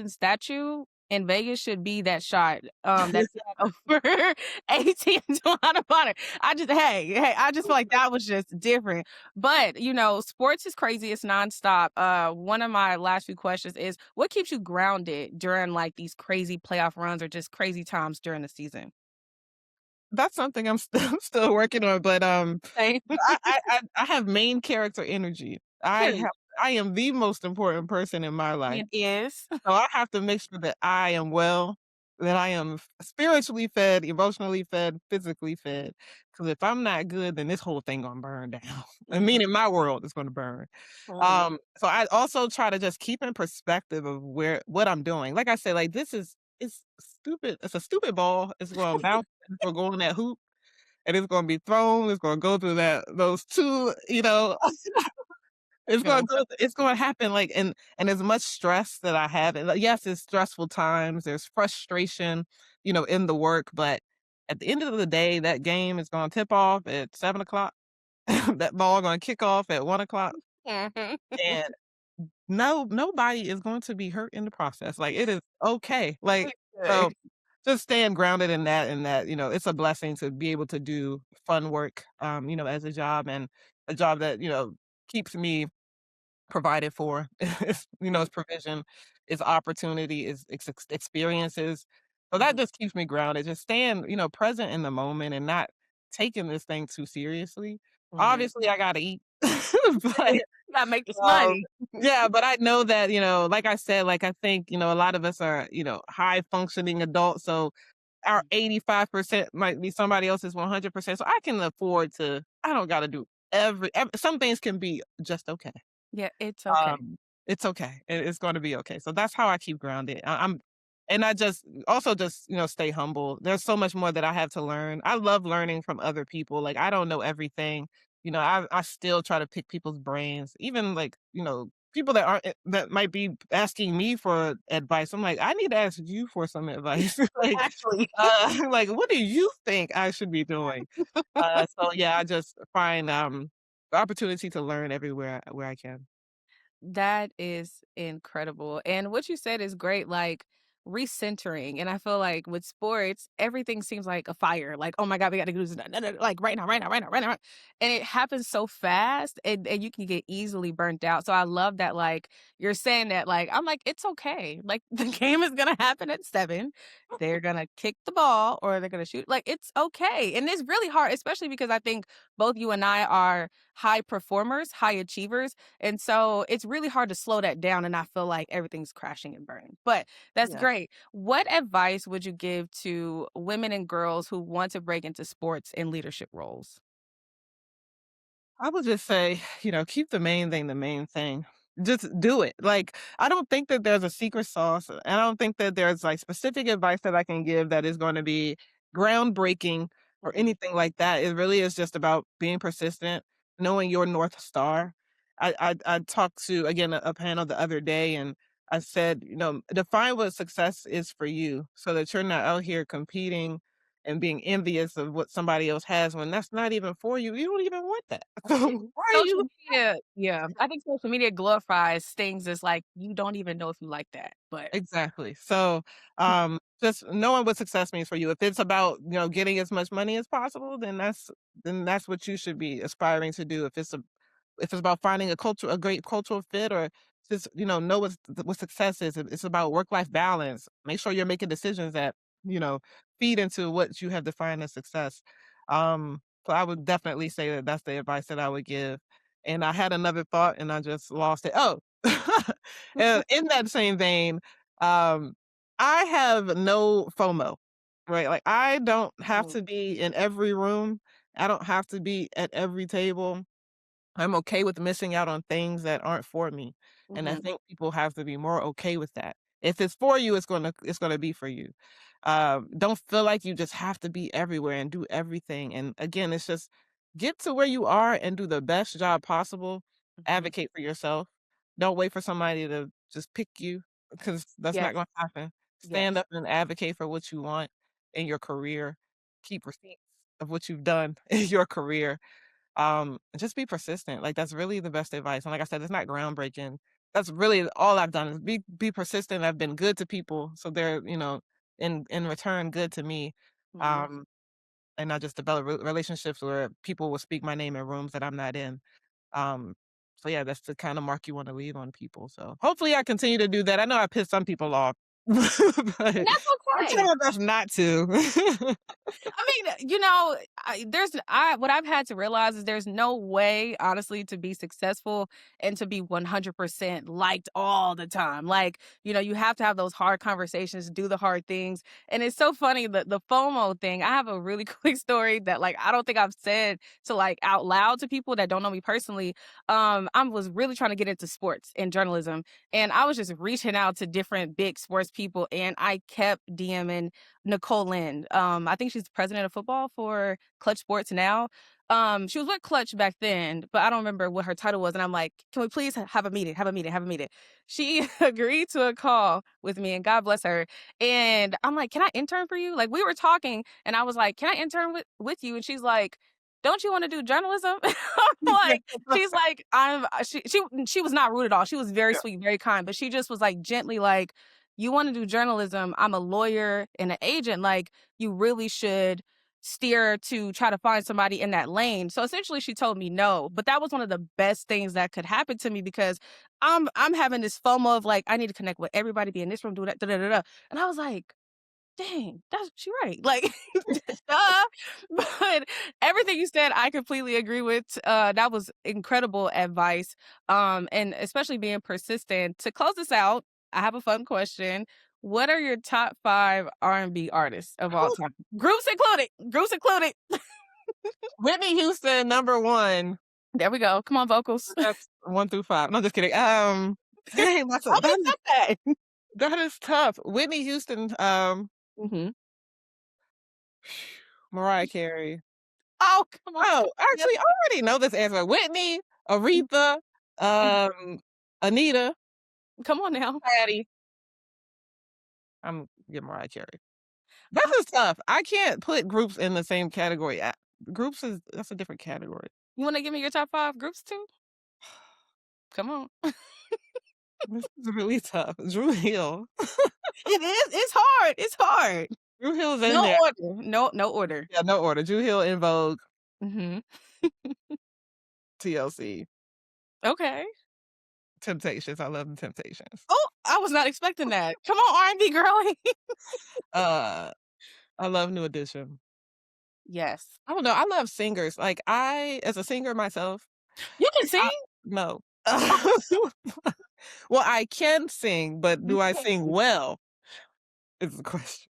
statue in Vegas should be that shot, that they had over AT and Delana Bonner. I just feel like that was just different. But, sports is crazy, it's nonstop. One of my last few questions is, what keeps you grounded during, like, these crazy playoff runs or just crazy times during the season? That's something I'm still I'm still working on, but, Same. I have main character energy. Period. I am the most important person in my life, It is. so I have to make sure that I am well. that I am spiritually fed, emotionally fed, physically fed. Because if I'm not good, then this whole thing gonna burn down. I Mhm, mean, in my world, it's gonna burn. mhm. So I also try to just keep in perspective of what I'm doing. Like I said, like it's stupid. It's a stupid ball. It's gonna bounce. It's gonna go in that hoop, and it's gonna be thrown. It's gonna go through those two. It's Gonna gonna go it's gonna happen, like, and as much stress that I have and, like, yes, it's stressful times, there's frustration, in the work, but at the end of the day, that game is gonna tip off at 7 o'clock. That ball gonna kick off at 1 o'clock, Mhm. and nobody is going to be hurt in the process, like, it is okay, like, Good. so, just staying grounded in that, it's a blessing to be able to do fun work, as a job and a job that, keeps me provided for. It's provision, it's opportunity, it's experiences. So that Mhm, just keeps me grounded, just staying, present in the moment and not taking this thing too seriously. mhm. Obviously, I gotta eat, but, Gotta make this um money. yeah, but I know that, like I said, like, I think, a lot of us are, high functioning adults, so our 85% might be somebody else's 100%, so I can afford to I don't gotta do some things can be just okay. Yeah, it's okay. It's okay. It's gonna be okay. So that's how I keep grounded. And I just also just, stay humble. There's so much more that I have to learn. I love learning from other people. Like I don't know everything. I still try to pick people's brains, even like, people that aren't that might be asking me for advice. I'm like, I need to ask you for some advice. Like, Exactly. like what do you think I should be doing? So yeah, I just find the opportunity to learn everywhere where I can. That is incredible. And what you said is great, like recentering. And I feel like with sports, everything seems like a fire. Like, oh my God, we got to do this like right now, right now, right now, right now. And it happens so fast and you can get easily burnt out. So I love that, like, you're saying that, like, I'm like, it's okay. Like, the game is going to happen at 7. They're going to kick the ball or they're going to shoot. Like, it's okay. And it's really hard, especially because I think both you and I are high performers, high achievers, and so it's really hard to slow that down and not feel like everything's crashing and burning. But that's Yeah. great. What advice would you give to women and girls who want to break into sports and leadership roles? I would just say, keep the main thing the main thing. Just do it. Like, I don't think that there's a secret sauce. I don't think that there's like specific advice that I can give that is going to be groundbreaking or Mhm, anything like that. It really is just about being persistent, knowing your North Star. I talked to, again, a panel the other day and I said, define what success is for you so that you're not out here competing and being envious of what somebody else has when that's not even for you. You don't even want that. right. So why are Social you media, yeah, I think social media glorifies things as like you don't even know if you like that, but exactly. So just knowing what success means for you. If it's about, getting as much money as possible, then that's what you should be aspiring to do. If it's about finding a great cultural fit or just, know what success is. If it's about work-life balance. Make sure you're making decisions that, you know, feed into what you have defined as success. So I would definitely say that that's the advice that I would give. And I had another thought and I just lost it. Oh, and in that same vein, um, I have no FOMO, right? Like I don't have Mhm, to be in every room. I don't have to be at every table. I'm okay with missing out on things that aren't for me, and I mhm, think people have to be more okay with that. If it's for you, it's gonna be for you. Don't feel like you just have to be everywhere and do everything. And again, it's just get to where you are and do the best job possible. mhm. Advocate for yourself. Don't wait for somebody to just pick you because that's not Yes, going to happen. Stand yes. up and advocate for what you want in your career. Keep receipts of what you've done in your career, just be persistent, like, that's really the best advice, and like I said, it's not groundbreaking. That's really all I've done is be persistent, I've been good to people, so they're, in return, good to me, Mhm. um, and I just develop relationships where people will speak my name in rooms that I'm not in, so yeah, that's the kinda mark you wanna leave on people, so hopefully I continue to do that. I know I pissed some people off. But And that's I try okay. my best not to. I mean, what I've had to realize is there's no way, honestly, to be successful and to be 100% liked all the time. Like, you have to have those hard conversations, do the hard things. And it's so funny that the FOMO thing, I have a really quick story that like I don't think I've said to like out loud to people that don't know me personally. I was really trying to get into sports and journalism, and I was just reaching out to different big sports people, and I kept DMing Nicole Lynn. I think she's the president of football for Clutch Sports now. She was with Clutch back then, but I don't remember what her title was. And I'm like, can we please have a meeting? Have a meeting? Have a meeting? She agreed to a call with me, and God bless her. And I'm like, can I intern for you? Like we were talking, and I was like, can I intern with you? And she's like, don't you want to do journalism? I'm like, she's like, she was not rude at all. She was very Yeah. sweet, very kind, but she just was like gently like, you want to do journalism, I'm a lawyer and an agent, like you really should steer to try to find somebody in that lane. So essentially she told me no, but that was one of the best things that could happen to me because I'm having this FOMO of like I need to connect with everybody, be in this room, do that, da da da. Da. And I was like, dang, that's she right. Like, duh. But everything you said, I completely agree with. That was incredible advice. And especially being persistent. To close this out, I have a fun question. What are your top 5 R&B artists of all time? Groups included. Groups included. Whitney Houston, number 1. There we go. Come on, vocals. That's 1 through 5. No, just kidding. Dang, I mean, okay. that is tough. Whitney Houston, Mhm. Mariah Carey. Oh, come on. Oh, Yes. actually, I already know this answer. Whitney, Aretha, um, Anita, Come on now. Patty. I'm get Mariah Carey. This Uh, is tough. I can't put groups in the same category. Groups that's a different category. you want to give me your top 5 groups too? Come on. This is really tough. Drew Hill. It is. It's hard. It's hard. Drew Hill's in No there. order. No order. Yeah, no order. Drew Hill, In Vogue, Mhm. TLC, Okay. Temptations. I love the Temptations. Oh, I was not expecting that. Come on, R&B girly. Uh, I love New Edition. Yes. I don't know. I love singers. Like as a singer myself, You can like I sing? no. Well, I can sing, but You do I sing can. well is the question.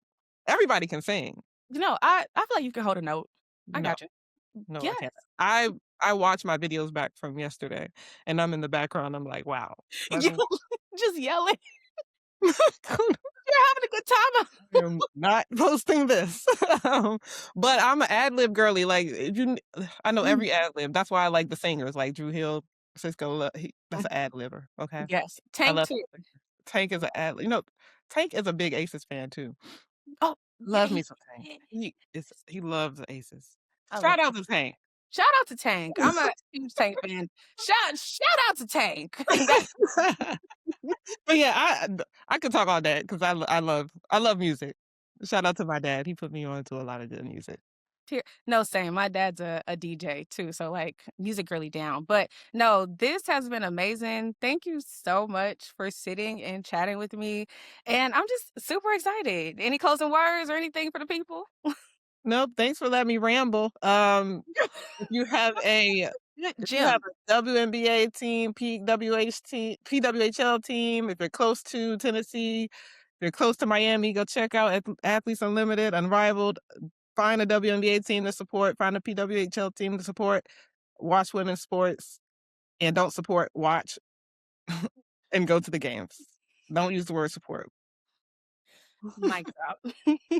Everybody can sing. I feel like you can hold a note. I No, got you. no, I Yes. can't. I watch my videos back from yesterday, and I'm in the background. I'm like, wow. You I just yelling. You're having a good time. am not posting this. Um, but I'm an ad lib girly. Like I know Mm, every ad lib. That's why I like the singers, like Drew Hill, Cisco. That's mm, an ad libber. Okay, yes. I Tank love too. Tank is an ad. Tank is a big Aces fan too. Oh, yeah, Love he me some Tank. He loves the Aces. I love Shout out Tank. to Tank. Shout out to Tank. I'm a huge Tank fan. Shout out to Tank. That But yeah, I could talk all that because I love music. Shout out to my dad. He put me on to a lot of good music. Here no, same. My dad's a DJ too, so, like, music really down. But, no, this has been amazing. Thank you so much for sitting and chatting with me, and I'm just super excited. Any closing words or anything for the people? Nope, thanks for letting me ramble. If you have a Good if you have gym. a WNBA team, PWHL team, if you're close to Tennessee, if you're close to Miami, go check out Athletes Unlimited, Unrivaled. Find a WNBA team to support, find a PWHL team to support, watch women's sports, and don't support, watch, and go to the games. Don't use the word support. Mic drop.